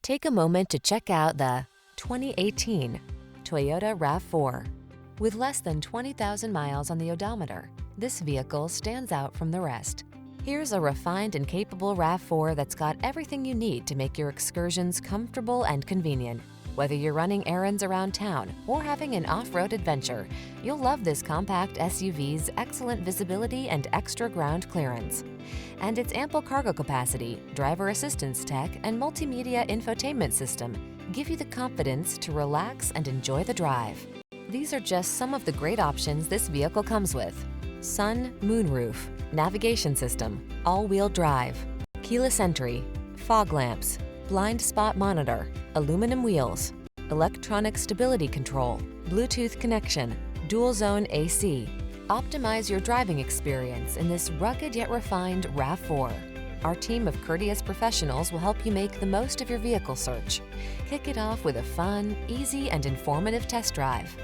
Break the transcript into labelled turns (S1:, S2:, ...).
S1: Take a moment to check out the 2018 Toyota RAV4. With less than 20,000 miles on the odometer, this vehicle stands out from the rest. Here's a refined and capable RAV4 that's got everything you need to make your excursions comfortable and convenient. Whether you're running errands around town or having an off-road adventure, you'll love this compact SUV's excellent visibility and extra ground clearance. And its ample cargo capacity, driver assistance tech, and multimedia infotainment system give you the confidence to relax and enjoy the drive. These are just some of the great options this vehicle comes with: MOONROOF, navigation system, all-wheel drive, keyless entry, fog lamps, blind spot monitor, aluminum wheels, electronic stability control, Bluetooth connection, dual zone AC. Optimize your driving experience in this rugged yet refined RAV4. Our team of courteous professionals will help you make the most of your vehicle search. Kick it off with a fun, easy, and informative test drive.